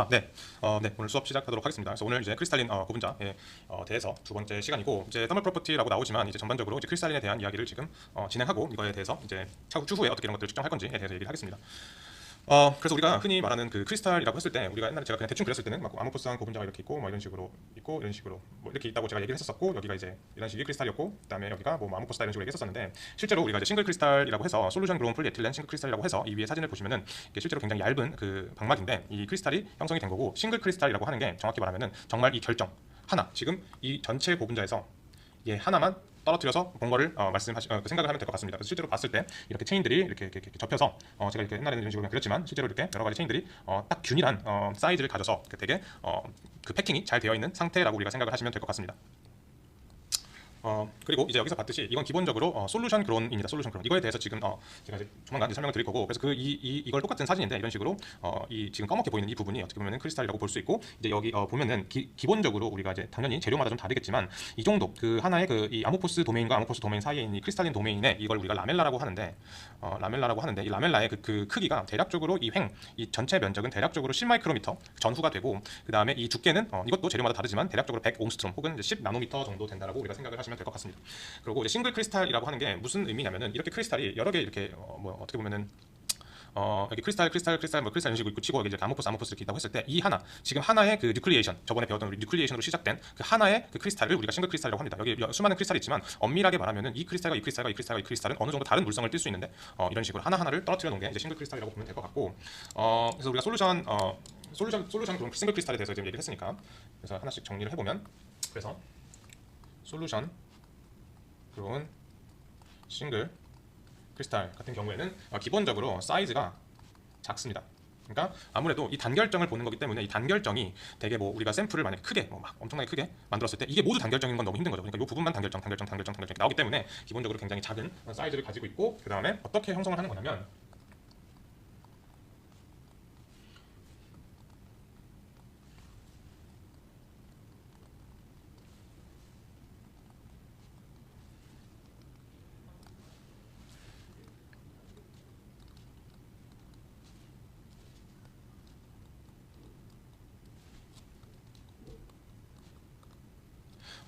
네. 네. 오늘 수업 시작하도록 하겠습니다. 그래서 오늘 이제 크리스탈린 고분자에 대해서 두 번째 시간이고, 이제 더멀 프로퍼티라고 나오지만 이제 전반적으로 이제 크리스탈린에 대한 이야기를 지금 진행하고, 이거에 대해서 이제 추후에 어떻게 이런 것들을 측정할 건지에 대해서 얘기를 하겠습니다. 그래서 우리가 흔히 말하는 그 크리스탈이라고 했을 때, 우리가 옛날에 제가 그냥 대충 그렸을 때는 막 아모포스한 고분자가 이렇게 있고, 뭐 이런 식으로 있고, 이런 식으로 뭐 이렇게 있다고 제가 얘기를 했었었고, 여기가 이제 이런 식의 크리스탈이었고, 그다음에 여기가 뭐 아모포스다 이런 식으로 얘기했었었는데, 실제로 우리가 이제 싱글 크리스탈이라고 해서 솔루션 그로운 폴리에틸렌 싱글 크리스탈이라고 해서 이 위에 사진을 보시면은 이게 실제로 굉장히 얇은 그 방막인데, 이 크리스탈이 형성이 된 거고, 싱글 크리스탈이라고 하는 게 정확히 말하면은 정말 이 결정 하나, 지금 이 전체 고분자에서 얘 하나만 떨어뜨려서 본 거를 생각을 하면 될 것 같습니다. 그래서 실제로 봤을 때 이렇게 체인들이 이렇게 접혀서 제가 이렇게 옛날에는 이런 식으로 그냥 그렸지만, 실제로 이렇게 여러 가지 체인들이 딱 균일한 사이즈를 가져서 되게 그 패킹이 잘 되어 있는 상태라고 우리가 생각을 하시면 될 것 같습니다. 그리고 이제 여기서 봤듯이 이건 기본적으로 솔루션 그론입니다. 솔루션 그론. 이거에 대해서 지금 제가 이제 조만간 이제 설명을 드릴 거고, 그래서 이걸 똑같은 사진인데 이런 식으로 이 지금 검게 보이는 이 부분이 어떻게 보면은 크리스탈이라고 볼 수 있고, 이제 여기 보면은 기본적으로 우리가 이제 당연히 재료마다 좀 다르겠지만 이 정도 그 하나의 그 이 아모포스 도메인과 아모포스 도메인 사이에 있는 이 크리스탈린 도메인에 이걸 우리가 라멜라라고 하는데 이 라멜라의 그 크기가 대략적으로 이 전체 면적은 대략적으로 10마이크로미터 전후가 되고, 그 다음에 이 두께는 이것도 재료마다 다르지만 대략적으로 100옹스트롬 혹은 이제 10 나노미터 정도 된다라고 우리가 생각을 하시면 될 것 같습니다. 그리고 이제 싱글 크리스탈이라고 하는 게 무슨 의미냐면은, 이렇게 크리스탈이 여러 개 이렇게 뭐 어떻게 보면은 여기 크리스탈 뭐 크리스탈 이런 식으로 있고 치고 여기 이제 아모포스 이렇게 있다고 했을 때, 이 하나 지금 하나의 그 뉴클리에이션, 저번에 배웠던 우리 뉴클리에이션으로 시작된 그 하나의 그 크리스탈을 우리가 싱글 크리스탈이라고 합니다. 여기 수많은 크리스탈이 있지만 엄밀하게 말하면은 이 크리스탈과 이 크리스탈은 어느 정도 다른 물성을 띌 수 있는데 이런 식으로 하나를 떨어뜨려 놓은 게 이제 싱글 크리스탈이라고 보면 될 것 같고, 그래서 우리가 솔루션 그런 싱글 크리스탈에 대해서 지금 얘기를 했으니까, 그래서 하나씩 정리를 해보면, 그래서 솔루션 그런 싱글 크리스탈 같은 경우에는 기본적으로 사이즈가 작습니다. 그러니까 아무래도 이 단결정을 보는 거기 때문에, 이 단결정이 되게 뭐 우리가 샘플을 만약에 크게 막 엄청나게 크게 만들었을 때 이게 모두 단결정인 건 너무 힘든 거죠. 그러니까 이 부분만 단결정 이렇게 나오기 때문에 기본적으로 굉장히 작은 사이즈를 가지고 있고, 그 다음에 어떻게 형성을 하는 거냐면,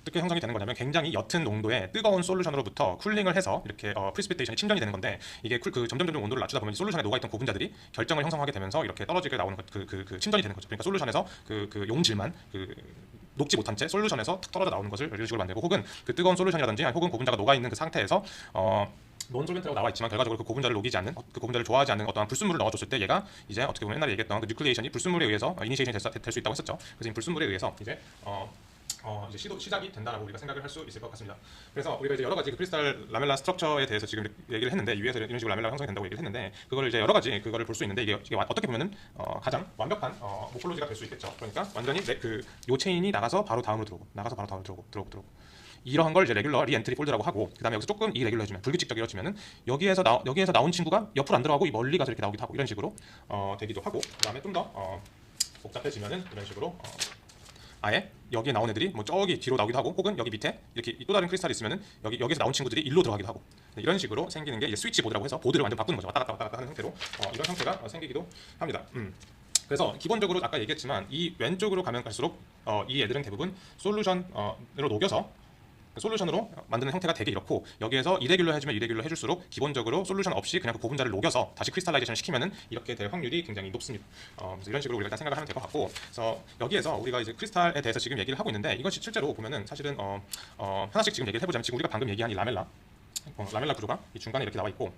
어떻게 형성이 되는 거냐면, 굉장히 옅은 농도의 뜨거운 솔루션으로부터 쿨링을 해서 이렇게 프리시피테이션이 침전이 되는 건데, 이게 점점 온도를 낮추다 보면 솔루션에 녹아있던 고분자들이 결정을 형성하게 되면서 이렇게 떨어지게 나오는 침전이 되는 거죠. 그러니까 솔루션에서 그 용질만 녹지 못한 채 솔루션에서 탁 떨어져 나오는 것을 이런 식으로 만들고, 혹은 그 뜨거운 솔루션이라든지 혹은 고분자가 녹아있는 그 상태에서 논솔벤트라고 나와 있지만 결과적으로 그 고분자를 녹이지 않는, 그 고분자를 좋아하지 않는 어떠한 불순물을 넣어줬을 때, 얘가 이제 어떻게 보면 옛날에 얘기했던 그 뉴클리에이션이 불순물에 의해서 이니시에이션이 될 수 있다고 했었죠. 그래서 이 불순물에 의해서 이제 이제 시작이 된다라고 우리가 생각을 할 수 있을 것 같습니다. 그래서 우리가 이제 여러 가지 그 크리스탈 라멜라 스트럭처에 대해서 지금 얘기를 했는데, 이 위에서 이런 식으로 라멜라가 형성이 된다고 얘기를 했는데, 그걸 이제 여러 가지 그거를 볼 수 있는데, 이게 어떻게 보면은 가장 완벽한 모폴로지가 될 수 있겠죠. 그러니까 완전히 요 체인이 나가서 바로 다음으로 들어오고 이러한 걸 이제 레귤러 리엔트리 폴드라고 하고, 그다음에 여기서 조금 이레귤러 해주면, 불규칙적으로 해주면은 여기에서 나온 친구가 옆으로 안 들어가고 이 멀리 가서 이렇게 나오기도 하고, 이런 식으로 되기도 하고, 그다음에 좀 더 복잡해지면은 이런 식으로 아예 여기에 나온 애들이 뭐 저기 뒤로 나오기도 하고, 혹은 여기 밑에 이렇게 또 다른 크리스탈이 있으면은 여기서 나온 친구들이 일로 들어가기도 하고, 이런 식으로 생기는 게 이제 스위치 보드라고 해서 보드를 완전 바꾸는 거죠. 왔다 갔다 하는 형태로 이런 형태가 생기기도 합니다. 그래서 기본적으로 아까 얘기했지만 이 왼쪽으로 가면 갈수록 이 애들은 대부분 솔루션으로 녹여서 솔루션으로 만드는 형태가 되게 이렇고, 여기에서 이레귤러 해주면 이레귤러 해줄수록 기본적으로 솔루션 없이 그냥 그 고분자를 녹여서 다시 크리스탈라이제이션 시키면은 이렇게 될 확률이 굉장히 높습니다. 그래서 이런 식으로 우리가 일단 생각을 하면 될 것 같고, 그래서 여기에서 우리가 이제 크리스탈에 대해서 지금 얘기를 하고 있는데, 이것이 실제로 보면은 사실은 하나씩 지금 얘기를 해보자면, 지금 우리가 방금 얘기한 이 라멜라 구조가 이 중간에 이렇게 나와 있고,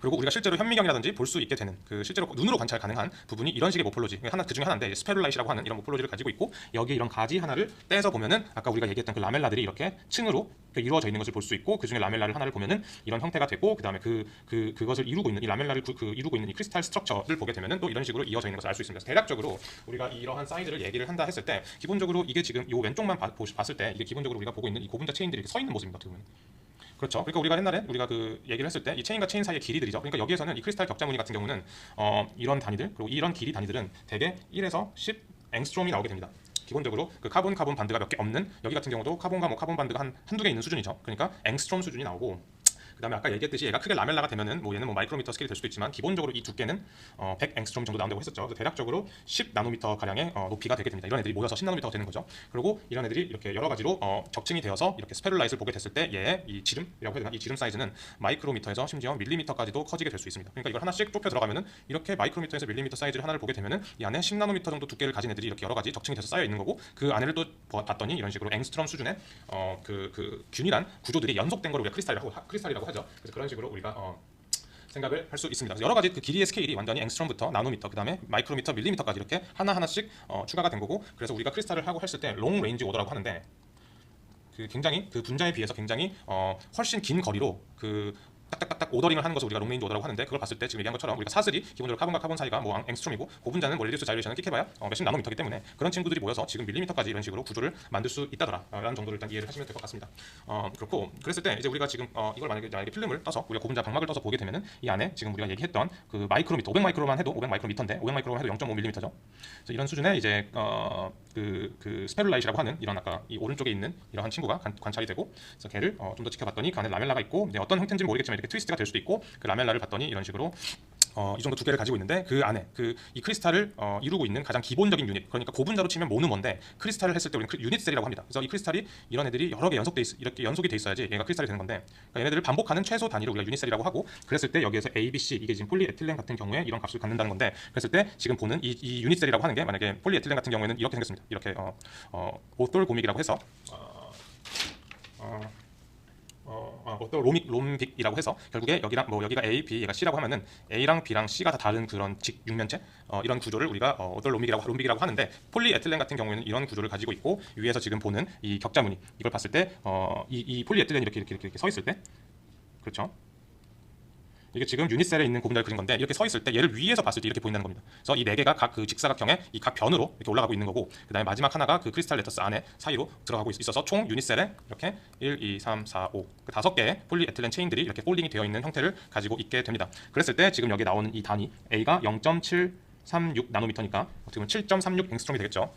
그리고 우리가 실제로 현미경이라든지 볼 수 있게 되는 그 실제로 눈으로 관찰 가능한 부분이 이런 식의 모폴로지 그 중에 하나인데, 스페룰라이시라고 하는 이런 모폴로지를 가지고 있고, 여기에 이런 가지 하나를 떼서 보면은 아까 우리가 얘기했던 그 라멜라들이 이렇게 층으로 이루어져 있는 것을 볼 수 있고, 그 중에 라멜라를 하나를 보면은 이런 형태가 되고, 그다음에 그것을 이루고 있는 이 라멜라를 이루고 있는 이 크리스탈 스트럭처를 보게 되면은 또 이런 식으로 이어져 있는 것을 알 수 있습니다. 대략적으로 우리가 이러한 사이즈를 얘기를 한다 했을 때, 기본적으로 이게 지금 이 왼쪽만 봤을 때 이게 기본적으로 우리가 보고 있는 이 고분자 체인들이 이렇게 서 있는 모습입니다. 어떻게 보면. 그렇죠. 그러니까 우리가 옛날에 우리가 그 얘기를 했을 때 이 체인과 체인 사이의 길이들이죠. 그러니까 여기에서는 이 크리스탈 격자 무늬 같은 경우는 이런 단위들, 그리고 이런 길이 단위들은 대개 1에서 10 앵스트롬이 나오게 됩니다. 기본적으로 그 카본 반드가 몇 개 없는, 여기 같은 경우도 카본과 뭐 카본 반드가 한두 개 있는 수준이죠. 그러니까 앵스트롬 수준이 나오고, 그다음에 아까 얘기했듯이 얘가 크게 라멜라가 되면은 뭐 얘는 뭐 마이크로미터 스케일이 될 수도 있지만 기본적으로 이 두께는 100 앵스트롬 정도 나온다고 했었죠. 그래서 대략적으로 10 나노미터 가량의 높이가 되게 됩니다. 이런 애들이 모여서 10 나노미터가 되는 거죠. 그리고 이런 애들이 이렇게 여러 가지로 적층이 되어서 이렇게 스페룰라이트를 보게 됐을 때 얘의 이 지름이라고 해야 되나? 이 지름 사이즈는 마이크로미터에서 심지어 밀리미터까지도 커지게 될 수 있습니다. 그러니까 이걸 하나씩 좁혀 들어가면은 이렇게 마이크로미터에서 밀리미터 사이즈를 하나를 보게 되면은 이 안에 10 나노미터 정도 두께를 가진 애들이 이렇게 여러 가지 적층이 돼서 쌓여 있는 거고, 그 안에를 또 봤더니 이런 식으로 앵스트롬 수준의 그 균일한 구조들이 연속된 걸 우리가 크리스탈이라고 하죠. 그래서 그런 식으로 우리가 생각을 할 수 있습니다. 그래서 여러 가지 그 길이의 스케일이 완전히 앵스트롬부터 나노미터, 그다음에 마이크로미터, 밀리미터까지 이렇게 하나씩 추가가 된 거고, 그래서 우리가 크리스탈을 하고 했을 때 롱 레인지 오더라고 하는데, 그 굉장히 그 분자에 비해서 굉장히 훨씬 긴 거리로 그 딱딱딱딱 오더링을 하는 것을 우리가 롱레인지 오더라고 하는데, 그걸 봤을 때 지금 얘기한 것처럼 우리가 사슬이 기본적으로 카본과 카본 사이가 뭐 앵스트롬이고, 고분자는 뭐 레디우스 자이레이션은 끽해봐야 몇십 나노미터이기 때문에 그런 친구들이 모여서 지금 밀리미터까지 이런 식으로 구조를 만들 수 있다더라 라는 정도를 일단 이해를 하시면 될 것 같습니다. 그렇고 그랬을 때 이제 우리가 지금 이걸 만약에 필름을 떠서 우리가 고분자 방막을 떠서 보게 되면은 이 안에 지금 우리가 얘기했던 그 마이크로미터 500마이크로만 해도 500마이크로미터인데 500마이크로만 해도 0.5mm죠. 그래서 이런 수준의 이제 그 스페룰라이트라고 하는 이런 아까 이 오른쪽에 있는 이러한 친구가 관찰이 되고, 그래서 걔를 좀 더 지켜봤더니 그 안에 라멜라가 있고, 이제 어떤 형태인지 모르겠지만 이렇게 트위스트가 될 수도 있고, 그 라멜라를 봤더니 이런 식으로 이 정도 두께를 가지고 있는데, 그 안에 이 크리스탈을 이루고 있는 가장 기본적인 유닛, 그러니까 고분자로 치면 모노머인데 크리스탈을 했을 때 우리는 유닛셀이라고 합니다. 그래서 이 크리스탈이 이런 애들이 여러 개 이렇게 연속이 돼 있어야지 얘가 크리스탈이 되는 건데, 그러니까 얘네들을 반복하는 최소 단위를 우리가 유닛셀이라고 하고, 그랬을 때 여기에서 A, B, C 이게 지금 폴리에틸렌 같은 경우에 이런 값을 갖는다는 건데, 그랬을 때 지금 보는 이 유닛셀이라고 하는 게 만약에 폴리에틸렌 같은 경우에는 이렇게 생겼습니다. 이렇게 오돌 고믹이라고 해서 어떤 롬빅이라고 해서 결국에 여기가 A, B, 얘가 C라고 하면은 A랑 B랑 C가 다 다른 그런 직육면체 이런 구조를 우리가 어떤 롬빅이라고 하는데, 폴리에틸렌 같은 경우에는 이런 구조를 가지고 있고, 위에서 지금 보는 이 격자무늬 이걸 봤을 때 이 폴리에틸렌이 이렇게 서 있을 때, 그렇죠? 이게 지금 유닛셀에 있는 고분자를 그린 건데, 이렇게 서 있을 때 얘를 위에서 봤을 때 이렇게 보인다는 겁니다. 그래서 이 네 개가 각 그 직사각형의 이 각 변으로 이렇게 올라가고 있는 거고, 그다음에 마지막 하나가 그 크리스탈 레터스 안에 사이로 들어가고 있어서 총 유닛셀에 이렇게 1, 2, 3, 4, 5 그 5개의 폴리에틸렌 체인들이 이렇게 폴딩이 되어 있는 형태를 가지고 있게 됩니다. 그랬을 때 지금 여기 나오는 이 단위 A가 0.736 나노미터니까 어떻게 보면 7.36 앵스트롬이 되겠죠.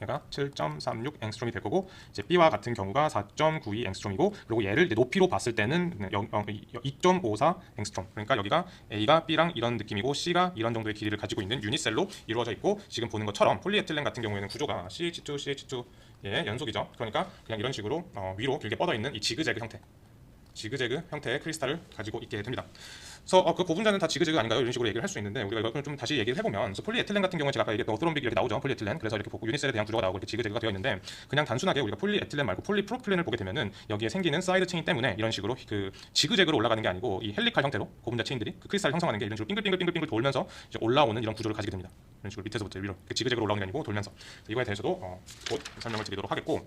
얘가 7.36 앵스트롬이 될 거고, 이제 B와 같은 경우가 4.92 앵스트롬이고, 그리고 얘를 이제 높이로 봤을 때는 2.54 앵스트롬. 그러니까 여기가 A가 B랑 이런 느낌이고 C가 이런 정도의 길이를 가지고 있는 유닛셀로 이루어져 있고, 지금 보는 것처럼 폴리에틸렌 같은 경우에는 구조가 CH2, CH2 의 연속이죠. 그러니까 그냥 이런 식으로 위로 길게 뻗어 있는 이 지그재그 형태의 크리스탈을 가지고 있게 됩니다. 그래서 그 고분자는 다 지그재그 아닌가요? 이런 식으로 얘기를 할 수 있는데, 우리가 이걸 좀 다시 얘기를 해보면, 그래서 폴리에틸렌 같은 경우는 제가 아까 얘기했던 오토롬빅 이렇게 나오죠. 폴리에틸렌. 그래서 이렇게 보고 유닛셀에 대한 구조가 나오고 이렇게 지그재그가 되어 있는데, 그냥 단순하게 우리가 폴리에틸렌 말고 폴리프로필렌을 보게 되면은 여기에 생기는 사이드 체인 때문에 이런 식으로 그 지그재그로 올라가는 게 아니고 이 헬리칼 형태로 고분자 체인들이 그 크리스탈을 형성하는 게 이런 식으로 빙글빙글 돌면서 이제 올라오는 이런 구조를 가지게 됩니다. 이런 식으로 밑에서부터 위로 지그재그로 올라오는 게 아니고 돌면서. 이거에 대해서도 곧 설명을 드리도록 하겠고,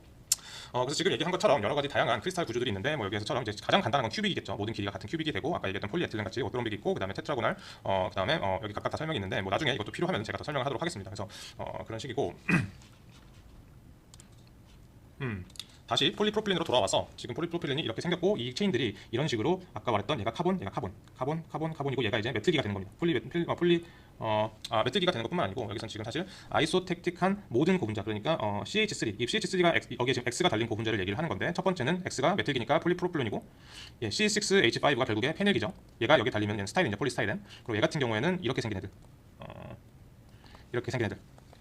그래서 지금 얘기한 것처럼 여러 가지 다양한 크리스탈 구조들이 있는데, 뭐 여기에서처럼 이제 가장 간단한 건 큐빅이겠죠. 모든 길이가 같은 큐빅이 되고, 아까 얘기했던 폴리에틸렌 같이 오토롬빅이 있고, 그다음에 테트라고날, 그다음에 여기 각각 다 설명이 있는데, 뭐 나중에 이것도 필요하면 제가 더 설명을 하도록 하겠습니다. 그래서 그런 식이고. 다시 폴리프로필렌으로 돌아와서 지금 폴리프로필렌이 이렇게 생겼고, 이 체인들이 이런 식으로 아까 말했던 얘가 카본이고, 얘가 이제 메틀기가 되는 겁니다. 메틀기가 되는 것뿐만 아니고, 여기서는 지금 사실 아이소텍틱한 모든 고분자, 그러니까 CH3, 이 CH3가 여기에 지금 X가 달린 고분자를 얘기를 하는 건데, 첫 번째는 X가 메틀기니까 폴리프로필렌이고, C6H5가 결국에 페넬기죠. 얘가 여기 달리면 얘는 스타일렌이죠, 폴리스타일렌. 그리고 얘 같은 경우에는 이렇게 생긴 애들,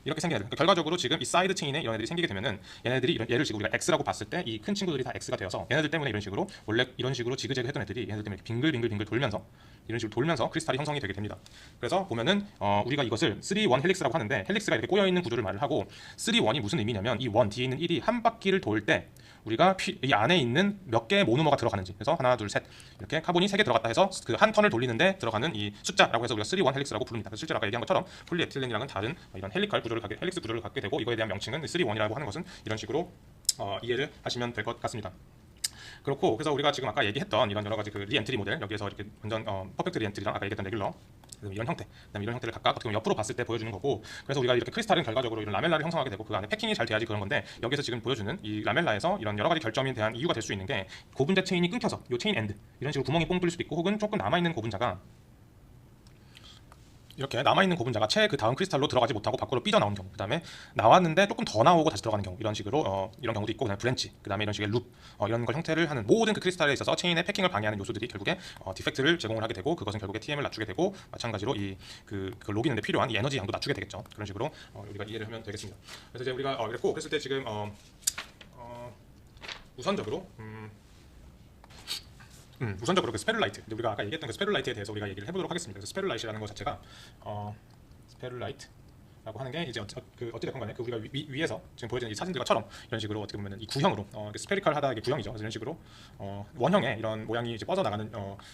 그러니까 결과적으로 지금 이 사이드 체인에 이런 애들이 생기게 되면은, 얘를 지금 우리가 X라고 봤을 때 이 큰 친구들이 다 X가 되어서 얘네들 때문에 이런 식으로 원래 이런 식으로 지그재그 했던 애들이 얘네들 때문에 빙글빙글 돌면서 이런 식으로 돌면서 크리스탈이 형성이 되게 됩니다. 그래서 보면은 우리가 이것을 3-1 헬릭스라고 하는데, 헬릭스가 이렇게 꼬여 있는 구조를 말을 하고, 3-1이 무슨 의미냐면 이 1 뒤에 있는 1이 한 바퀴를 돌 때 우리가 이 안에 있는 몇 개의 모노머가 들어가는지, 그래서 하나, 둘, 셋 이렇게 카본이 3개 들어갔다 해서 그 한 턴을 돌리는데 들어가는 이 숫자라고 해서 우리가 3-1 헬릭스라고 부릅니다. 그래서 실제로 아까 얘기한 것처럼 폴리에틸렌이랑은 다른 이런 헬릭스 구조를 갖게 되고, 이거에 대한 명칭은 3-1이라고 하는 것은 이런 식으로 이해를 하시면 될 것 같습니다. 그렇고, 그래서 우리가 지금 아까 얘기했던 이런 여러 가지 그 리엔트리 모델, 여기에서 이렇게 완전 퍼펙트 리엔트리랑 아까 얘기했던 레귤러, 이런 형태, 그다음에 이런 형태를 각각 어떻게 보면 옆으로 봤을 때 보여주는 거고, 그래서 우리가 이렇게 크리스탈은 결과적으로 이런 라멜라를 형성하게 되고, 그 안에 패킹이 잘 돼야지 그런 건데, 여기서 지금 보여주는 이 라멜라에서 이런 여러 가지 결점에 대한 이유가 될 수 있는 게, 고분자 체인이 끊겨서 이 체인 엔드 이런 식으로 구멍이 뽕 뚫릴 수도 있고, 혹은 조금 남아 있는 고분자가 이렇게 남아있는 고분자가 채 그 다음 크리스탈로 들어가지 못하고 밖으로 삐져나온 경우, 그 다음에 나왔는데 조금 더 나오고 다시 들어가는 경우, 이런 식으로 이런 경우도 있고, 그다음에 브랜치, 그 다음에 이런 식의 룹, 이런 걸 형태를 하는 모든 그 크리스탈에 있어서 체인의 패킹을 방해하는 요소들이 결국에 디펙트를 제공을 하게 되고, 그것은 결국에 TM을 낮추게 되고, 마찬가지로 그 로그인에 필요한 이 에너지 양도 낮추게 되겠죠. 그런 식으로 우리가 이해를 하면 되겠습니다. 그래서 이제 우리가 그랬고, 그랬을 때 지금 우선적으로 우선적으로 그 스페룰라이트, 우리가 아까 얘기했던 그 스페룰라이트에 대해서 우리가 얘기를 해보도록 하겠습니다. 그래서 스페룰라이트라는 것 자체가 스페룰라이트라고 하는 게 이제 어찌됐건 간에 그 우리가 위에서 지금 보여지는 이 사진들과처럼 이런 식으로 어떻게 보면 이 구형으로 스페리컬하다, 이게 구형이죠. 그래서 이런 식으로 원형의 이런 모양이 이제 뻗어 나가는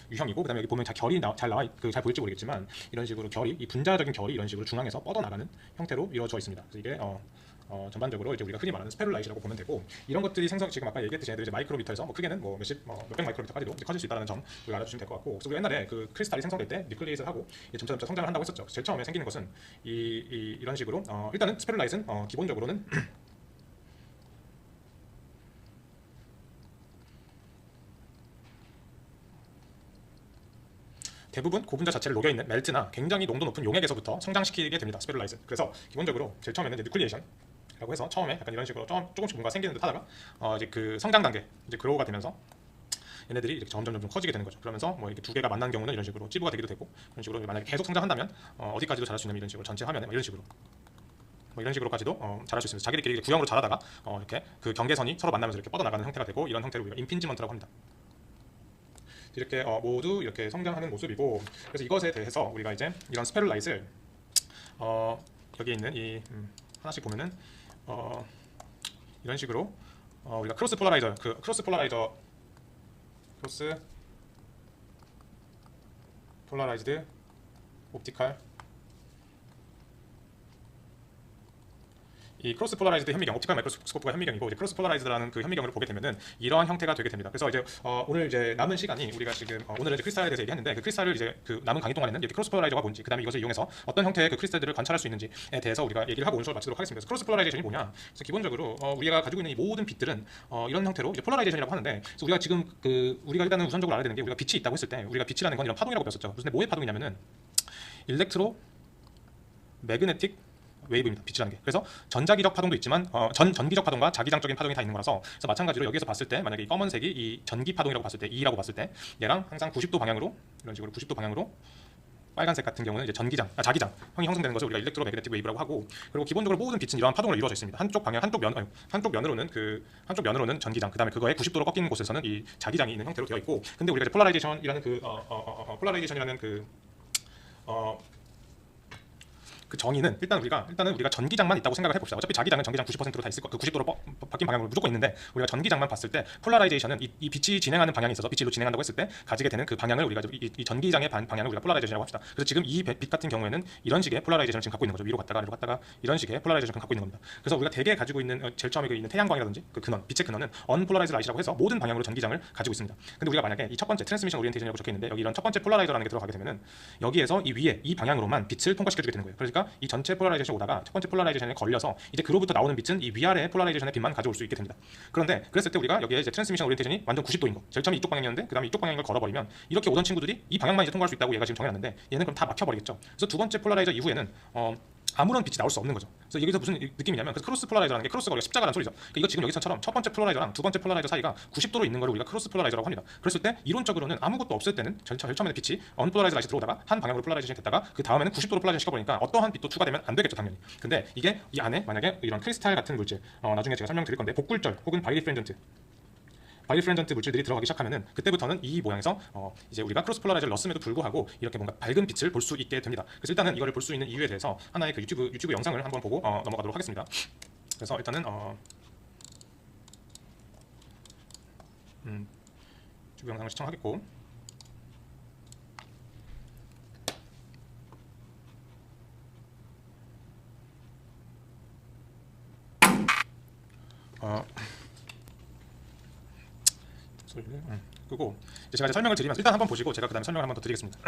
유형이고, 그다음에 여기 보면 결이 잘 보일지 모르겠지만 이런 식으로 결이, 이 분자적인 결이 이런 식으로 중앙에서 뻗어 나가는 형태로 이루어져 있습니다. 그래서 이게 전반적으로 이제 우리가 흔히 말하는 스페룰라이트라고 보면 되고, 이런 것들이 지금 아까 얘기했듯이 얘들이 이제 마이크로미터에서 크게는 몇백 마이크로미터까지도 이제 커질 수 있다는 점 우리가 알아주시면 될 것 같고, 그래서 우리 옛날에 그 크리스탈이 생성될 때 뉴클리에이트를 하고 점차 성장을 한다고 했었죠. 제일 처음에 생기는 것은 이런 식으로 일단은 스페룰라이트는 기본적으로는 대부분 고분자 자체를 녹여있는 멜트나 굉장히 농도 높은 용액에서부터 성장시키게 됩니다. 스페룰라이트. 그래서 기본적으로 제일 처음에는 이제 뉴클리에이션 라고 해서 처음에 약간 이런 식으로 조금씩 뭔가 생기는 듯 하다가 이제 그 성장 단계, 이제 그로우가 되면서 얘네들이 이렇게 점점 커지게 되는 거죠. 그러면서 뭐 이렇게 두 개가 만난 경우는 이런 식으로 찌부가 되기도 되고, 그런 식으로 만약에 계속 성장한다면 어디까지도 자랄 수 있는, 이런 식으로 전체 화면에 이런 식으로 이런 식으로까지도 자랄 수 있습니다. 자기들끼리 구형으로 자라다가 이렇게 그 경계선이 서로 만나면서 이렇게 뻗어나가는 형태가 되고, 이런 형태를 우리가 임핀지먼트라고 합니다. 이렇게 모두 이렇게 성장하는 모습이고, 그래서 이것에 대해서 우리가 이제 이런 스페룰라이트를 여기 있는 이 하나씩 보면은 이런 식으로 우리가 크로스 폴라라이즈드 옵티컬, 이 크로스 폴라라이즈드 현미경, 옵티컬 마이크로스코프가 현미경이고, 이제 크로스 폴라라이즈드라는 그 현미경을 보게 되면은 이러한 형태가 되게 됩니다. 그래서 이제 오늘 이제 남은 시간이, 우리가 지금 오늘은 이제 크리스탈에 대해서 얘기했는데, 그 크리스탈을 이제 그 남은 강의 동안에는 이렇게 크로스 폴라라이저가 뭔지, 그다음에 이것을 이용해서 어떤 형태의 그 크리스탈들을 관찰할 수 있는지에 대해서 우리가 얘기를 하고 오늘 수업을 마치도록 하겠습니다. 그래서 크로스 폴라라이제이션이 뭐냐? 그래서 기본적으로 우리가 가지고 있는 이 모든 빛들은 이런 형태로 이제 폴라라이제이션이라고 하는데, 그래서 우리가 지금 우리가 일단은 우선적으로 알아야 되는 게, 우리가 빛이 있다고 했을 때 우리가 빛이라는 건 이런 파동이라고 배웠었죠. 그런데 뭐의 파동이냐면은 일렉트로 매그네틱 웨이브입니다. 빛이라는 게. 그래서 전자기적 파동도 있지만 전기적 파동과 자기장적인 파동이 다 있는 거라서, 그래서 마찬가지로 여기서 봤을 때 만약에 이 검은색이 이 전기 파동이라고 봤을 때, E라고 봤을 때 얘랑 항상 90도 방향으로, 이런 식으로 90도 방향으로, 빨간색 같은 경우는 이제 자기장 형이 형성되는 것을 우리가 일렉트로 매그네틱 웨이브라고 하고, 그리고 기본적으로 모든 빛은 이러한 파동으로 이루어져 있습니다. 한쪽 면으로는 전기장, 그다음에 그거에 90도로 꺾이는 곳에서는 이 자기장이 있는 형태로 되어 있고, 근데 우리가 이제 폴라라이제이션이라는 그 정의는 일단은 우리가 전기장만 있다고 생각을 해봅시다. 어차피 자기장은 전기장 90%로 다 있을 거, 그 90도로 바뀐 방향으로 무조건 있는데, 우리가 전기장만 봤을 때 폴라라이제이션은 이 빛이 진행하는 방향에 있어서, 빛이 일로 진행한다고 했을 때 가지게 되는 그 방향을 우리가 이 전기장의 방향을 우리가 폴라라이제이션이라고 합시다. 그래서 지금 이 빛 같은 경우에는 이런 식의 폴라라이제이션을 지금 갖고 있는 거죠. 위로 갔다가 아래로 갔다가 이런 식의 폴라라이제이션을 갖고 있는 겁니다. 그래서 우리가 대개 가지고 있는 제일 처음에 있는 태양광이라든지 그 근원, 빛의 근원은 언폴라라이즈드 라이트라고 해서 모든 방향으로 전기장을 가지고 있습니다. 근데 우리가 만약에 이 첫 번째 트랜스미션 오리엔테이션이라고 적혀 있는데, 여기 이런 첫 번째 폴라라이저라는 게 들어가게 되면은 여기에서 이 위에 이 방향으로만 빛을 통과시켜주게 되는 거예요. 그러니까 이 전체 폴라라이제이션 오다가 첫 번째 폴라라이제이션에 걸려서 이제 그로부터 나오는 빛은 이 위아래 폴라라이제이션의 빛만 가져올 수 있게 됩니다. 그런데 그랬을 때 우리가 여기에 이제 트랜스미션 오리엔테이션이 완전 90도인 거, 제일 처음에 이쪽 방향이었는데 그 다음에 이쪽 방향인 걸 걸어버리면 이렇게 오던 친구들이 이 방향만 이제 통과할 수 있다고 얘가 지금 정해놨는데, 얘는 그럼 다 막혀버리겠죠. 그래서 두 번째 폴라라이저 이후에는 아무런 빛이 나올 수 없는 거죠. 그래서 여기서 무슨 느낌이냐면, 그래서 크로스 폴라라이저라는 게 크로스가 우리가 십자가라는 소리죠. 그러니까 이거 지금 여기서처럼 첫 번째 폴라라이저랑 두 번째 폴라라이저 사이가 90도로 있는 걸 우리가 크로스 폴라라이저라고 합니다. 그랬을 때 이론적으로는 아무것도 없을 때는 제일 처음에는 빛이 언폴라라이즈 라이트 들어오다가 한 방향으로 폴라라이제이션이 됐다가 그 다음에는 90도로 폴라라이제이션 시켜버리니까 어떠한 빛도 추가되면 안 되겠죠, 당연히. 근데 이게 이 안에 만약에 이런 크리스탈 같은 물질, 나중에 제가 설명드릴 건데, 복굴절 혹은 바이리프렌전트 물질들이 들어가기 시작하면은 그때부터는 이 모양에서 이제 우리가 크로스 폴라라이저를 넣었음에도 불구하고 이렇게 뭔가 밝은 빛을 볼 수 있게 됩니다. 그래서 일단은 이거를 볼 수 있는 이유에 대해서 하나의 그 유튜브 영상을 한번 보고 넘어가도록 하겠습니다. 그래서 일단은 유튜브 영상을 시청하겠고, 소리를 끄고 이제 제가 이제 설명을 드리면서 일단 한번 보시고 제가 그 다음에 설명을 한번 더 드리겠습니다.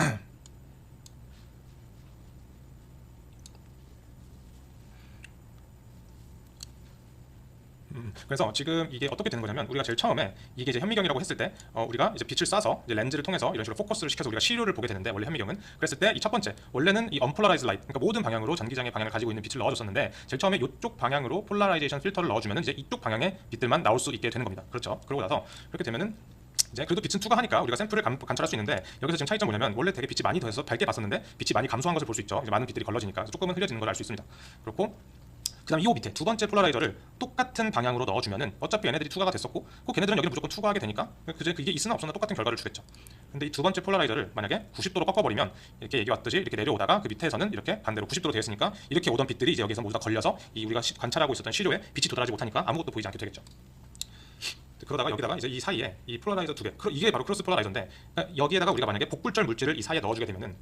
그래서 지금 이게 어떻게 되는 거냐면 우리가 제일 처음에 이게 이제 현미경이라고 했을 때 우리가 이제 빛을 쏴서 이제 렌즈를 통해서 이런 식으로 포커스를 시켜서 우리가 시료를 보게 되는데 원래 현미경은 그랬을 때 이 첫 번째 원래는 이 언폴라라이즈 라이트 그러니까 모든 방향으로 전기장의 방향을 가지고 있는 빛을 넣어줬었는데 제일 처음에 이쪽 방향으로 폴라라이제이션 필터를 넣어주면은 이제 이쪽 방향의 빛들만 나올 수 있게 되는 겁니다. 그렇죠? 그러고 나서 그렇게 되면은 이제 그래도 빛은 투과하니까 우리가 샘플을 관찰할 수 있는데 여기서 지금 차이점 뭐냐면 원래 되게 빛이 많이 더해서 밝게 봤었는데 빛이 많이 감소한 것을 볼 수 있죠. 이제 많은 빛들이 걸러지니까 조금은 흐려지는 걸 알 수 있습니다. 그렇고 그다음 이 밑에 두 번째 폴라라이저를 똑같은 방향으로 넣어주면은 어차피 얘네들이 투과가 됐었고 꼭 걔네들은 여기를 무조건 투과하게 되니까 그제 이게 있으나 없으나 똑같은 결과를 주겠죠. 근데 이 두 번째 폴라라이저를 만약에 90도로 꺾어버리면 이렇게 얘기 왔듯이 이렇게 내려오다가 그 밑에서는 이렇게 반대로 90도로 되어 있으니까 이렇게 오던 빛들이 이제 여기서 모두 다 걸려서 이 우리가 관찰하고 있었던 시료에 빛이 도달하지 못하니까 아무것도 보이지 않게 되겠죠. 그러다가 여기다가 이제 이 사이에 이 폴라라이저 두 개, 이게 바로 크로스 폴라라이저인데 그러니까 여기에다가 우리가 만약에 복굴절 물질을 이 사이에 넣어주게 되면은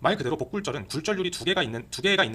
말 그대로 복굴절은 굴절률이 두 개가 있는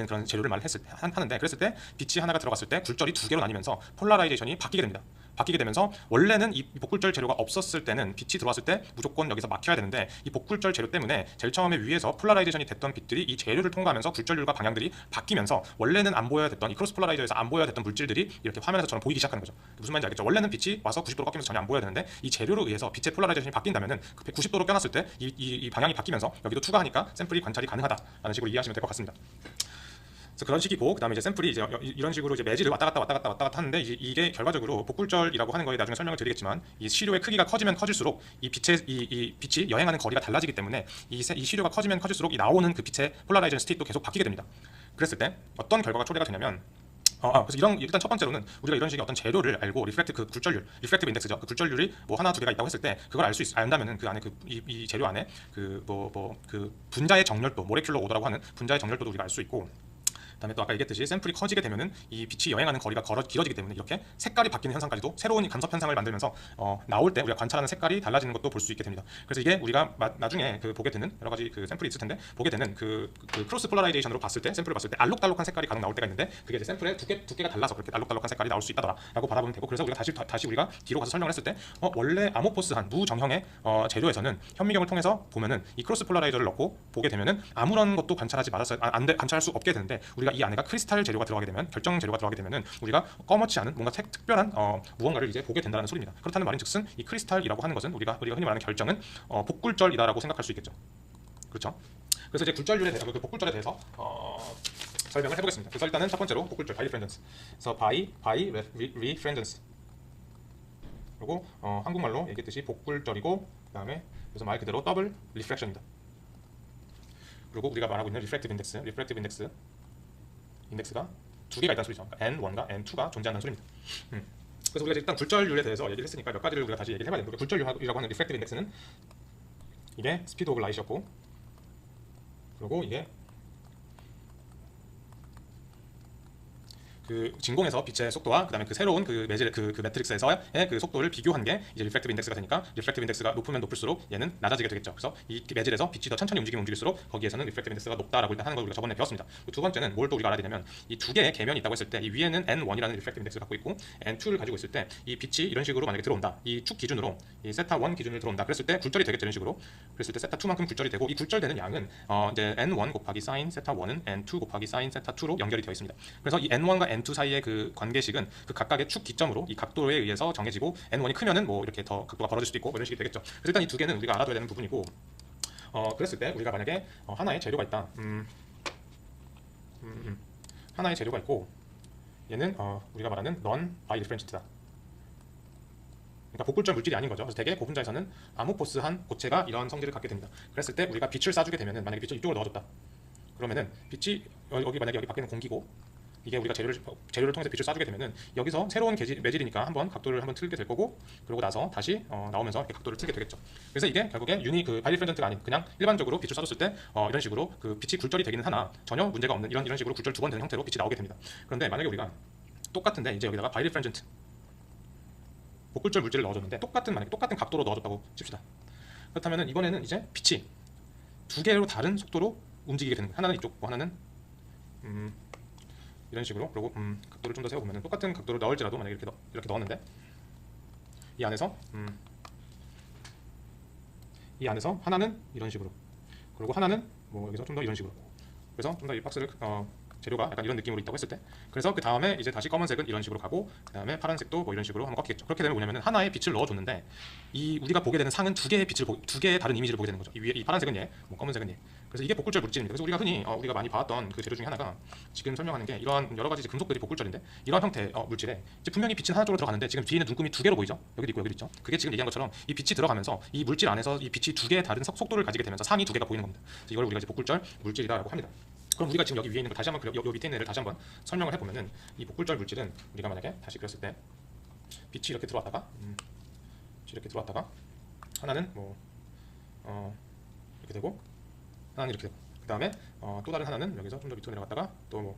그런 재료를 하는데 그랬을 때 빛이 하나가 들어갔을 때 굴절이 두 개로 나뉘면서 폴라라이제이션이 바뀌게 됩니다. 바뀌게 되면서 원래는 이 복굴절 재료가 없었을 때는 빛이 들어왔을 때 무조건 여기서 막혀야 되는데 이 복굴절 재료 때문에 제일 처음에 위에서 폴라라이제이션이 됐던 빛들이 이 재료를 통과하면서 굴절률과 방향들이 바뀌면서 원래는 안 보여야 됐던 이 크로스 폴라라이저에서 안 보여야 됐던 물질들이 이렇게 화면에서처럼 보이기 시작하는 거죠. 무슨 말인지 알겠죠? 원래는 빛이 와서 90도로 꺾이면서 전혀 안 보여야 되는데 이 재료로 의해서 빛의 폴라라이제이션이 바뀐다면은 90도로 껴놨을 때 이 방향이 바뀌면서 여기도 투과하니까 샘플이 관찰이 가능하다라는 식으로 이해하시면 될 것 같습니다. 그래서 그런 식이고 그다음에 이제 샘플이 이제 이런 식으로 이제 매질을 왔다 갔다 하는데 이게 결과적으로 복굴절이라고 하는 거에 나중에 설명을 드리겠지만 이 시료의 크기가 커지면 커질수록 이 빛이 여행하는 거리가 달라지기 때문에 이 시료가 커지면 커질수록 이 나오는 그 빛의 폴라라이제이션 스테이트도 계속 바뀌게 됩니다. 그랬을 때 어떤 결과가 초래가 되냐면 그래서 일단 첫 번째로는 우리가 이런 식의 어떤 재료를 알고 그 굴절률, 리프렉티브 인덱스죠. 그 굴절률이 뭐 하나 두 개가 있다고 했을 때 그걸 안다면은 그 안에 이 재료 안에 그 분자의 정렬도, 모레큘러 오더라고 하는 분자의 정렬도도 우리가 알 수 있고. 그다음에 또 아까 얘기했듯이 샘플이 커지게 되면은 이 빛이 여행하는 거리가 길어지기 때문에 이렇게 색깔이 바뀌는 현상까지도 새로운 간섭 현상을 만들면서 나올 때 우리가 관찰하는 색깔이 달라지는 것도 볼 수 있게 됩니다. 그래서 이게 우리가 나중에 보게 되는 여러 가지 샘플이 있을 텐데 보게 되는 그 크로스 폴라라이제이션으로 봤을 때 샘플을 봤을 때 알록달록한 색깔이 간혹 나올 때가 있는데 그게 이제 샘플의 두께가 달라서 그렇게 알록달록한 색깔이 나올 수 있다더라라고 바라보면 되고 그래서 우리가 다시 우리가 뒤로 가서 설명을 했을 때 원래 아모포스한 무정형의 재료에서는 현미경을 통해서 보면은 이 크로스 폴라라이저를 넣고 보게 되면은 아무런 것도 관찰하지 말아서 관찰할 수 없게 되는데 우리가 이 안에가 크리스탈 재료가 들어가게 되면 결정 재료가 들어가게 되면은 우리가 꺼멓지 않은 뭔가 특별한 무언가를 이제 보게 된다는 소리입니다. 그렇다는 말인즉슨 이 크리스탈이라고 하는 것은 우리가 흔히 말하는 결정은 복굴절이다라고 생각할 수 있겠죠. 그렇죠? 그래서 이제 굴절률에 대해서 그 복굴절에 대해서 설명을 해보겠습니다. 그래서 일단은 첫 번째로 복굴절 바이리프렌던스. 그래서 바이리프렌던스. 그리고 한국말로 얘기했듯이 복굴절이고 그다음에 그래서 말 그대로 더블 리프렉션입니다. 그리고 우리가 말하고 있는 리프렉티브 인덱스가 두 개가 있다는 소리죠. 그러니까 N1과 N2가 존재한다는 소리입니다. 그래서 우리가 일단 굴절률에 대해서 얘기를 했으니까 몇 가지를 우리가 다시 얘기를 해봐야 됩니다. 굴절률이라고 하는 리프렉티브 인덱스는 이게 스피드 오브 라이트였고 그리고 이게 그 진공에서 빛의 속도와 그다음에 그 새로운 그 매질 그 매트릭스에서의 그 속도를 비교한 게 이제 리프렉티브 인덱스가 되니까 리프렉티브 인덱스가 높으면 높을수록 얘는 낮아지게 되겠죠. 그래서 이 매질에서 빛이 더 천천히 움직일수록 거기에서는 리프렉티브 인덱스가 높다라고 일단 하는 걸 우리가 저번에 배웠습니다. 두 번째는 뭘 또 우리가 알아야 되냐면 이 두 개의 계면이 있다고 했을 때 이 위에는 N1이라는 리프렉티브 인덱스를 갖고 있고 N2를 가지고 있을 때 이 빛이 이런 식으로 만약에 들어온다. 이 축 기준으로 이 세타 1 기준으로 들어온다. 그랬을 때 굴절이 되겠죠. 이런 식으로. 그랬을 때 세타 2만큼 굴절이 되고 이 굴절되는 양은 이제 N1 곱하기 사인 세타 1은 N2 곱하기 사인 세타 2로 연결이 되어 있습니다. 그래서 이 N1과 N2 사이의 그 관계식은 그 각각의 축 기점으로 이 각도에 의해서 정해지고 N1이 크면은 뭐 이렇게 더 각도가 벌어질 수도 있고 뭐 이런 식이 되겠죠. 그래서 일단 이 두 개는 우리가 알아둬야 되는 부분이고 그랬을 때 우리가 만약에 하나의 재료가 있다. 하나의 재료가 있고 얘는 우리가 말하는 넌 바이리프렌트다. 그러니까 복굴절 물질이 아닌 거죠. 그래서 대개 고분자에서는 아모포스한 고체가 이런 성질을 갖게 됩니다. 그랬을 때 우리가 빛을 쏴주게 되면은 만약에 빛을 이쪽으로 넣어줬다. 그러면은 빛이 만약에 여기 밖에는 공기고 이게 우리가 재료를 통해서 빛을 쏴주게 되면은 여기서 새로운 매질이니까 각도를 한번 틀게 될 거고 그러고 나서 다시 나오면서 이렇게 각도를 틀게 되겠죠. 그래서 이게 결국엔 그 바이리프렌던트가 아닌 그냥 일반적으로 빛을 쏴줬을 때 이런 식으로 그 빛이 굴절이 되기는 하나 전혀 문제가 없는 이런 식으로 굴절 두 번 되는 형태로 빛이 나오게 됩니다. 그런데 만약에 우리가 똑같은데 이제 여기다가 바이리프렌던트 복굴절 물질을 넣어줬는데 만약에 똑같은 각도로 넣어줬다고 칩시다. 그렇다면은 이번에는 이제 빛이 두 개로 다른 속도로 움직이게 되는 거예요. 하나는 이쪽, 하나는 이런 식으로. 그리고 각도를 좀 더 세워보면 똑같은 각도를 넣을지라도 만약에 이렇게 넣었는데 이 안에서 하나는 이런 식으로 그리고 하나는 뭐 여기서 좀 더 이런 식으로. 그래서 좀 더 이 박스를 재료가 약간 이런 느낌으로 있다고 했을 때, 그래서 그 다음에 이제 다시 검은색은 이런 식으로 가고, 그 다음에 파란색도 뭐 이런 식으로 한번 꺾이겠죠. 그렇게 되면 뭐냐면은 하나의 빛을 넣어줬는데 이 우리가 보게 되는 상은 두 개의 빛을 두 개의 다른 이미지를 보게 되는 거죠. 이 위에 이 파란색은 얘, 뭐 검은색은 얘. 그래서 이게 복굴절 물질입니다. 그래서 우리가 흔히 우리가 많이 봐왔던 그 재료 중에 하나가 지금 설명하는 게 이런 여러 가지 이제 금속들이 복굴절인데, 이런 형태의 물질에 이제 분명히 빛은 하나 쪽으로 들어가는데 지금 뒤에 있는 눈금이 두 개로 보이죠. 여기도 있고 여기도 있죠. 그게 지금 얘기한 것처럼 이 빛이 들어가면서 이 물질 안에서 이 빛이 두 개의 다른 속도를 가지게 되면서 상이 두 개가 보이는 겁니다. 그래서 이걸 우리가 이제 복굴절 물질이라고 합니다. 그럼 우리가 지금 여기 위에 있는 거 다시 한번 요 밑에 있는 애를 다시 한번 설명을 해보면은, 이 복굴절 물질은 우리가 만약에 다시 그렸을 때 빛이 이렇게 들어왔다가 이렇게 들어왔다가 하나는 뭐 이렇게 되고, 하나는 이렇게 되고, 그 다음에 또 다른 하나는 여기서 좀 더 밑으로 내려갔다가 또 뭐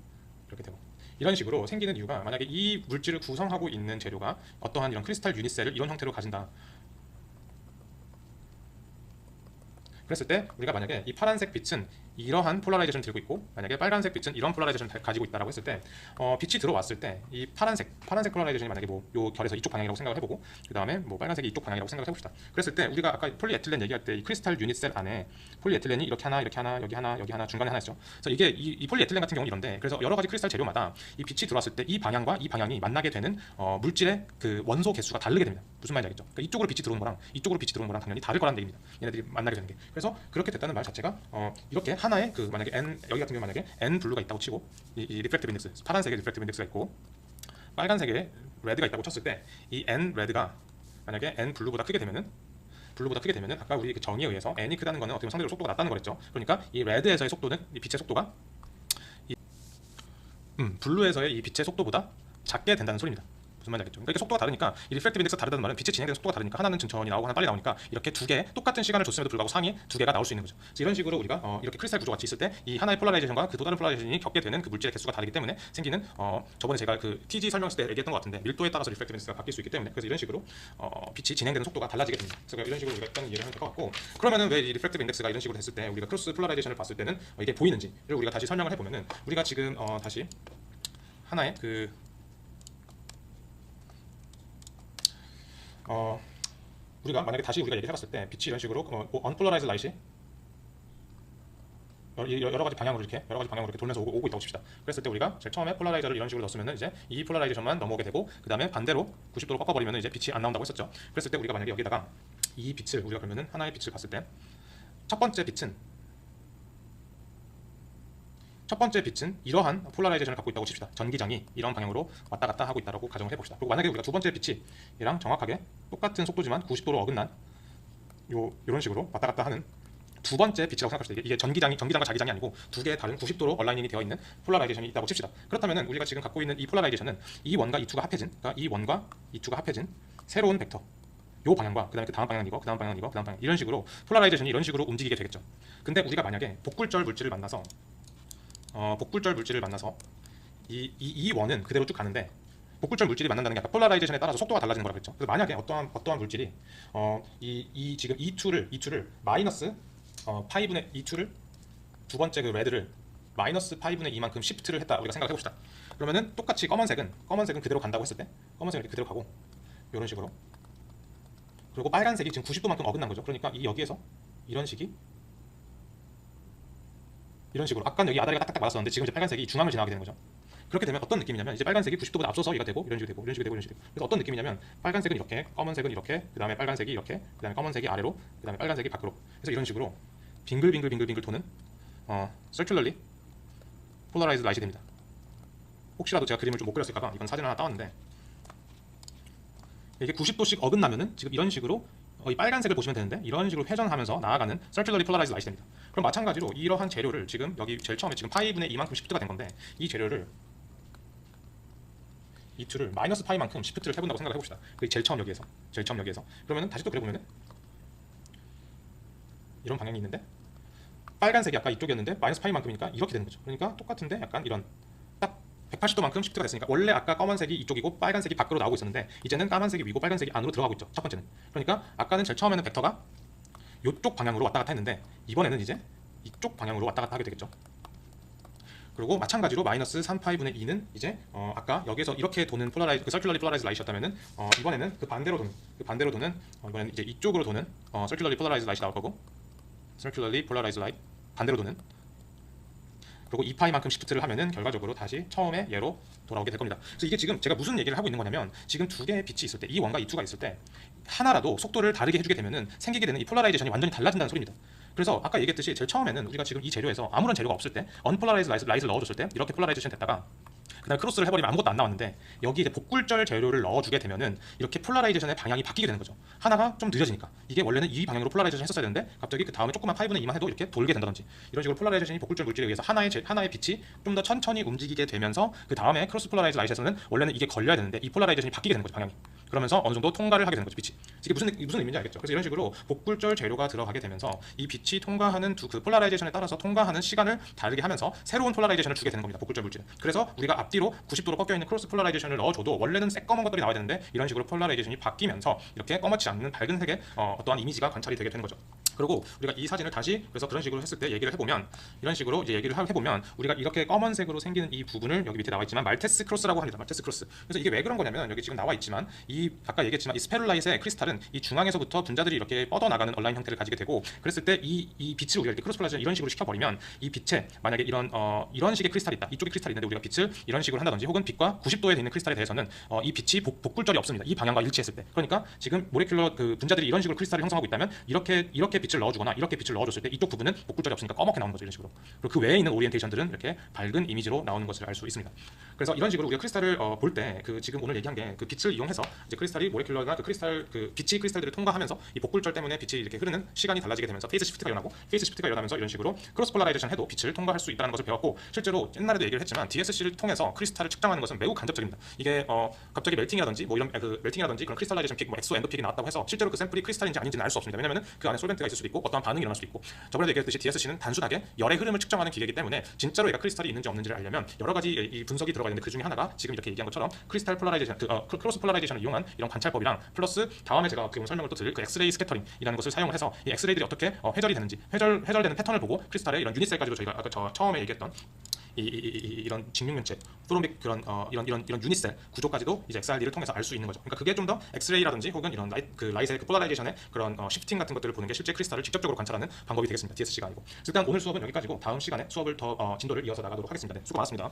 이렇게 되고, 이런 식으로 생기는 이유가 만약에 이 물질을 구성하고 있는 재료가 어떠한 이런 크리스탈 유닛셀을 이런 형태로 가진다. 그랬을 때 우리가 만약에 이 파란색 빛은 이러한 폴라라이제이션을 들고 있고, 만약에 빨간색 빛은 이런 폴라라이제이션을 가지고 있다라고 했을 때 빛이 들어왔을 때 이 파란색 폴라라이제이션이 만약에 뭐 요 결에서 이쪽 방향이라고 생각을 해보고, 그 다음에 뭐 빨간색이 이쪽 방향이라고 생각을 해봅시다. 그랬을 때 우리가 아까 폴리에틸렌 얘기할 때 이 크리스탈 유닛셀 안에 폴리에틸렌이 이렇게 하나 여기 하나 중간에 하나 있죠. 그래서 이게 이 폴리에틸렌 같은 경우는 이런데, 그래서 여러 가지 크리스탈 재료마다 이 빛이 들어왔을 때 이 방향과 이 방향이 만나게 되는 물질의 그 원소 개수가 다르게 됩니다. 무슨 말인지 알겠죠? 그러니까 이쪽으로 빛이 들어오는 거랑 이쪽으로 빛이 들어오는 거랑 당연히 다를 거라는 얘기입니다. 얘네들이 만나게 되는 게. 그래서 그렇게 됐다는 말 자체가 이렇게 하나의 그 만약에 여기 같은 경우 만약에 N 블루가 있다고 치고, 이 리프렉티브 인덱스, 파란색의 리프렉티브 인덱스가 있고 빨간색의 레드가 있다고 쳤을 때, 이 N 레드가 만약에 N 블루보다 크게 되면은 아까 우리 그 정의에 의해서 N이 크다는 거는 어떻게 보면 상대적으로 속도가 낮다는 거랬죠. 그러니까 이 레드에서의 속도는, 이 빛의 속도가 블루에서의 이 빛의 속도보다 작게 된다는 소리입니다. 무슨 말인지 알겠죠? 그러니까 이게 속도가 다르니까, 이 리프렉티브 인덱스가 다르다는 말은 빛의 진행되는 속도가 다르니까 하나는 천천히 나오고 하나는 빨리 나오니까 이렇게 두 개 똑같은 시간을 줬음에도 불구하고 상이 두 개가 나올 수 있는 거죠. 그래서 이런 식으로 우리가 이렇게 크리스탈 구조 같이 있을 때 이 하나의 폴라라이제이션과 그 또 다른 폴라라이제이션이 겪게 되는 그 물질의 개수가 다르기 때문에 생기는 저번에 제가 그 TG 설명했을 때 얘기했던 것 같은데, 밀도에 따라서 리프렉티브 인덱스가 바뀔 수 있기 때문에, 그래서 이런 식으로 빛이 진행되는 속도가 달라지게 됩니다. 그래서 이런 식으로 우리가 일단 이해를 하면 될 것 같고, 그러면은 왜 이 리프렉티브 인덱스가 이런 식으로 됐을 때 우리가 크로스 폴라라이제이션을 봤을 때는 이게 보이는지를 우리가 다시 설명을 해보면은, 우리가 지금 다시 하나의 그 우리가 만약에 다시 우리가 얘기해봤을 때 빛이 이런 식으로 언폴라라이즈 라이트이 여러 가지 방향으로 이렇게 돌면서 오고 있다고 칩시다. 그랬을 때 우리가 제일 처음에 폴라라이저를 이런 식으로 넣었으면 이제 이 폴라라이제이션만 넘어오게 되고, 그 다음에 반대로 90도로 꺾어버리면 이제 빛이 안 나온다고 했었죠. 그랬을 때 우리가 만약에 여기다가 이 빛을 우리가 그러면은 하나의 빛을 봤을 때 첫 번째 빛은 이러한 폴라라이제이션을 갖고 있다고 칩시다. 전기장이 이런 방향으로 왔다 갔다 하고 있다고 가정을 해봅시다. 그리고 만약에 우리가 두 번째 빛이 얘랑 정확하게 똑같은 속도지만 90도로 어긋난 이런 식으로 왔다 갔다 하는 두 번째 빛이라고 생각합시다. 이게 전기장과 자기장이 아니고 두 개의 다른 90도로 얼라이닝이 되어 있는 폴라라이제이션이 있다고 칩시다. 그렇다면 우리가 지금 갖고 있는 이 폴라라이제이션은 이 원과 이 투가 합해진, 그러니까 이 원과 이 투가 합해진 새로운 벡터, 요 방향과 그다음에 그 다음 방향은 이거, 그 다음 방향은 이거, 그 다음 방향, 이런 식으로 폴라라이제이션이 이런 식으로 움직이게 되겠죠. 근데 우리가 만약에 복굴절 물질을 만나서 이 원은 그대로 쭉 가는데, 복굴절 물질이 만난다는 게 아까 폴라라이제이션에 따라서 속도가 달라지는 거라 그랬죠. 그래서 만약에 어떠한 물질이 지금 E2를 마이너스 파이분의 E2를 두 번째 그 레드를 마이너스 파이분의 2만큼 시프트를 했다 우리가 생각해 봅시다. 그러면은 똑같이 검은색은 그대로 간다고 했을 때 검은색은 이렇게 그대로 가고 이런 식으로, 그리고 빨간색이 지금 90도만큼 어긋난 거죠. 그러니까 여기에서 이런 식으로 아까는 여기 아다리가 딱딱 맞았었는데 지금 이제 빨간색이 중앙을 지나가게 되는 거죠. 그렇게 되면 어떤 느낌이냐면 이제 빨간색이 90도보다 앞서서 얘가 되고 이런 식으로 되고 이런 식으로 되고 이런 식으로 되고, 그래서 어떤 느낌이냐면 빨간색은 이렇게, 검은색은 이렇게, 그 다음에 빨간색이 이렇게, 그 다음에 검은색이 아래로, 그 다음에 빨간색이 밖으로, 그래서 이런 식으로 빙글빙글 도는 circularly polarized light이 됩니다. 혹시라도 제가 그림을 좀 못 그렸을까봐 이건 사진 하나 따왔는데, 이게 90도씩 어긋나면은 지금 이런 식으로 이 빨간색을 보시면 되는데 이런 식으로 회전하면서 나아가는 circularly polarized light이 됩니다. 그럼 마찬가지로 이러한 재료를 지금 여기 제일 처음에 지금 파이분의 2만큼 시프트가 된 건데, 이 재료를 E2를 마이너스 파이만큼 시프트를 해본다고 생각을 해봅시다. 그 제일 처음 여기에서 그러면은 다시 또 그려보면은 이런 방향이 있는데, 빨간색이 아까 이쪽이었는데 마이너스 파이만큼이니까 이렇게 되는 거죠. 그러니까 똑같은데 약간 이런 딱 180도만큼 시프트가 됐으니까, 원래 아까 검은색이 이쪽이고 빨간색이 밖으로 나오고 있었는데 이제는 까만색이 위고 빨간색이 안으로 들어가고 있죠. 첫 번째는. 그러니까 아까는 제일 처음에는 벡터가 이쪽 방향으로 왔다 갔다 했는데 이번에는 이제 이쪽 방향으로 왔다 갔다 하게 되겠죠. 그리고 마찬가지로 마이너스 3파이분의 2는 이제 아까 여기서 이렇게 도는 circularly polarized light이었다면은 이번에는 그 반대로 도는 이번에는 이제 이쪽으로 도는 circularly polarized light이 나올 거고, circularly polarized light 반대로 도는 그리고 2파이만큼 시프트를 하면은 결과적으로 다시 처음에 얘로 돌아오게 될 겁니다. 그래서 이게 지금 제가 무슨 얘기를 하고 있는 거냐면 지금 두 개의 빛이 있을 때 E1과 E2가 있을 때 하나라도 속도를 다르게 해주게 되면은 생기게 되는 이 폴라라이제이션이 완전히 달라진다는 소리입니다. 그래서 아까 얘기했듯이 제일 처음에는 우리가 지금 이 재료에서 아무런 재료가 없을 때 언폴라라이즈 라이트를 넣어줬을 때 이렇게 폴라라이제이션 됐다가 그다음에 크로스를 해버리면 아무것도 안 나왔는데 여기 이제 복굴절 재료를 넣어주게 되면은 이렇게 폴라라이제이션의 방향이 바뀌게 되는 거죠. 하나가 좀 느려지니까 이게 원래는 이 방향으로 폴라라이제이션 했었어야 되는데 갑자기 그 다음에 조그만 5는 2만 해도 이렇게 돌게 된다든지 이런 식으로 폴라라이제이션이 복굴절 물질에 의해서 하나의 빛이 좀 더 천천히 움직이게 되면서 그 다음에 크로스 폴라라이즈 라이트에서는 원래는 이게 걸려야 되는데 이 폴라라이제이션이 바뀌게 되는 거죠, 방향이. 그러면서 어느 정도 통과를 하게 되는 거죠, 빛이. 이게 무슨 의미인지 알겠죠? 그래서 이런 식으로 복굴절 재료가 들어가게 되면서 이 빛이 통과하는 그 폴라라이제이션에 따라서 통과하는 시간을 다르게 하면서 새로운 폴라라이제이션을 주게 되는 겁니다, 복굴절 물질은. 그래서 우리가 앞뒤로 90도로 꺾여 있는 크로스 폴라라이제이션을 넣어줘도 원래는 새꺼먼 것들이 나와야 되는데 이런 식으로 폴라라이제이션이 바뀌면서 이렇게 꺼멓지 않는 밝은 색의 어떠한 이미지가 관찰이 되게 되는 거죠. 그리고 우리가 이 사진을 다시 그래서 그런 식으로 했을 때 얘기를 해보면 이런 식으로 이제 얘기를 해보면 우리가 이렇게 검은색으로 생기는 이 부분을 여기 밑에 나와 있지만 말테스 크로스라고 합니다. 말테스 크로스. 그래서 이게 왜 그런 거냐면 여기 지금 나와 있지만 이 아까 얘기했지만 이 스페룰라이트의 크리스탈은 이 중앙에서부터 분자들이 이렇게 뻗어나가는 얼라인 형태를 가지게 되고 그랬을 때 이 빛을 우리가 이렇게 크로스 폴라라이제이션 이런 식으로 시켜버리면 이 빛에 만약에 이런 식의 크리스탈이 있다. 이쪽에 크리스탈이 있는데 우리가 빛을 이런 식으로 한다든지 혹은 빛과 90도에 있는 크리스탈에 대해서는 이 빛이 복굴절이 없습니다. 이 방향과 일치했을 때. 그러니까 지금 모레큘러 그 분자들이 이런 식으로 크리스탈을 형성하고 있다면 이렇게 빛을 넣어주거나 이렇게 빛을 넣어줬을 때 이쪽 부분은 복굴절이 없으니까 꺼멓게 나오는 거죠, 이런 식으로. 그리고 그 외에 있는 오리엔테이션들은 이렇게 밝은 이미지로 나오는 것을 알 수 있습니다. 그래서 이런 식으로 우리가 크리스탈을 볼 때 그 지금 오늘 얘기한 게 그 빛을 이용해서 이제 크리스탈이 모레큘러가 그 크리스탈 그 빛이 크리스탈들을 통과하면서 이 복굴절 때문에 빛이 이렇게 흐르는 시간이 달라지게 되면서 페이스 시프트가 일어나고 페이스 시프트가 일어나면서 이런 식으로 크로스 폴라라이제이션 해도 빛을 통과할 수 있다는 것을 배웠고 실제로 옛날에도 얘기를 했지만 DSC를 통해서 크리스탈을 측정하는 것은 매우 간접적입니다. 이게 갑자기 멜팅이라든지 뭐 이런 그 멜팅이라든지 그런 크리스탈라이제이션 픽, 뭐 엑소 엔도 픽이 나왔다고 해서 실제로 그 샘플이 크리스탈인지 아닌지는 알 수 없습니다. 왜냐면은 그 안에 솔벤트가 있을 수도 있고 어떠한 반응이 일어날 수도 있고 저번에도 얘기했듯이 DSC는 단순하게 열의 흐름을 측정하는 기계이기 때문에 진짜로 얘가 크리스탈이 있는지 없는지를 알려면 여러 가지 이 분석이 들어가 있는데 그 중에 하나가 지금 이렇게 얘기한 것처럼 크리스탈 폴라라이제이션 크로스 폴라라이제이션을 이용한 이런 관찰법이랑 플러스 다음에 제가 어떻게 보면 설명을 또 드릴 그 엑스레이 스캐터링이라는 것을 사용을 해서 이 엑스레이들이 어떻게 회절이 되는지 회절되는 패턴을 보고 크리스탈의 이런 유닛셀까지도 저희가 아까 처음에 얘기했던 이런 직육면체, 프로믹 그런 이런 유닛셀 구조까지도 이제 XRD를 통해서 알 수 있는 거죠. 그러니까 그게 좀 더 엑스레이라든지 혹은 이런 라이트의 그 폴라라이제이션의 그런 시프팅 같은 것들을 보는 게 실제 크리스탈을 직접적으로 관찰하는 방법이 되겠습니다. DSC가 아니고. 일단 오늘 수업은 여기까지고 다음 시간에 수업을 더 진도를 이어서 나가도록 하겠습니다. 네, 수고 많았습니다.